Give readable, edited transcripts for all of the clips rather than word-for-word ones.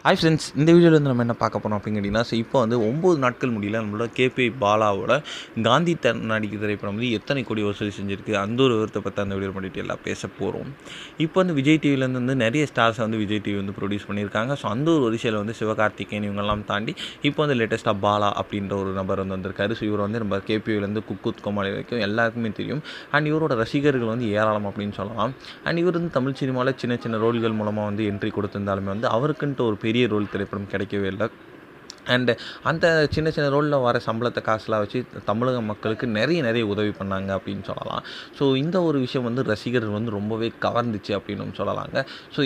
Hi friends, இந்த வீடியோவில் வந்து நம்ம என்ன பார்க்க போகிறோம் அப்படின்னு கேட்டிங்கன்னா, இப்போ வந்து 9 நாட்கள் முடியல நம்மளோட கேபி பாலாவோட காந்தி நடிகை திரைப்படம் வந்து எத்தனை கோடி வசூல் செஞ்சுருக்கு, அந்த ஒரு விவரத்தை பற்றி அந்த வீடியோ பண்ணிட்டு எல்லாம் பேச போகிறோம். இப்போ வந்து விஜய் டிவிலேருந்து வந்து நிறைய ஸ்டார்ஸை வந்து விஜய் டிவி வந்து ப்ரொடியூஸ் பண்ணியிருக்காங்க. ஸோ அந்த ஒரு வரிசையில் வந்து சிவகார்த்திகேயன் இவங்கெல்லாம் தாண்டி இப்போ வந்து லேட்டஸ்ட்டாக பாலா அப்படின்ற ஒரு நபர் வந்து வந்திருக்காரு. ஸோ இவர் வந்து நம்ம கேபிவிலேருந்து குக்குத் கோமாளி வரைக்கும் எல்லாருக்குமே தெரியும். அண்ட் இவரோட ரசிகர்கள் வந்து ஏராளம் அப்படின்னு சொல்லலாம். அண்ட் இவர் வந்து தமிழ் சினிமாவில் சின்ன சின்ன ரோல்கள் மூலமாக வந்து என்ட்ரி கொடுத்திருந்தாலுமே வந்து அவருக்குன்ட்டு ஒரு பெரிய ரோல் திரைப்படம் கிடைக்கவே இல்லை. அண்டு அந்த சின்ன சின்ன ரோலில் வர சம்பளத்தை காசுலாம் வச்சு தமிழக மக்களுக்கு நிறைய உதவி பண்ணாங்க அப்படின்னு சொல்லலாம். ஸோ இந்த ஒரு விஷயம் வந்து ரசிகர்கள் வந்து ரொம்பவே கவர்ந்துச்சு அப்படின்னு சொல்லலாங்க. ஸோ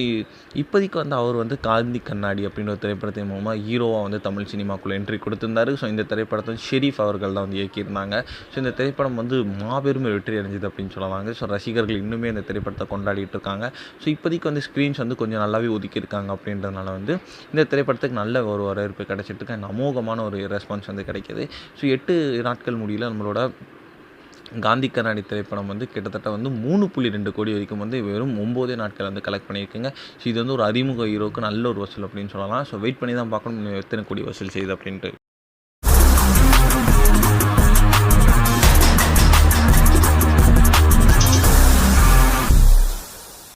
இப்போதைக்கு வந்து அவர் வந்து காந்தி கண்ணாடி அப்படின்ற ஒரு திரைப்படத்தின் மூலமாக ஹீரோவாக வந்து தமிழ் சினிமாக்குள்ளே என்ட்ரி கொடுத்திருந்தார். ஸோ இந்த திரைப்படத்தை ஷெரீஃப் அவர்கள் தான் வந்து இயக்கியிருந்தாங்க. ஸோ இந்த திரைப்படம் வந்து மாபெரும் வெற்றி அடைஞ்சது அப்படின்னு சொல்லலாங்க. ஸோ ரசிகர்கள் இன்னுமே இந்த திரைப்படத்தை கொண்டாடிட்டு இருக்காங்க. ஸோ இப்போதைக்கு வந்து ஸ்க்ரீன்ஸ் வந்து கொஞ்சம் நல்லாவே ஒதுக்கியிருக்காங்க அப்படின்றதுனால வந்து இந்த திரைப்படத்துக்கு நல்ல ஒரு வரவேற்பு கிடைச்சிட்டு அமோகமான ஒரு ரெஸ்பான்ஸ் வந்து கிடைக்கிது. ஸோ 8 நாட்கள் முடியல நம்மளோட காந்தி கண்ணாடி திரைப்படம் வந்து கிட்டத்தட்ட வந்து 3.2 கோடி வரைக்கும் வந்து வெறும் 9 நாட்கள் வந்து கலெக்ட் பண்ணியிருக்குங்க. ஸோ இது வந்து ஒரு அறிமுக ஹீரோவுக்கு நல்ல ஒரு வசூல் அப்படின்னு சொல்லலாம். ஸோ வெயிட் பண்ணி தான் பார்க்கணும் எத்தனை கோடி வசூல் செய்யுது அப்படின்ட்டு.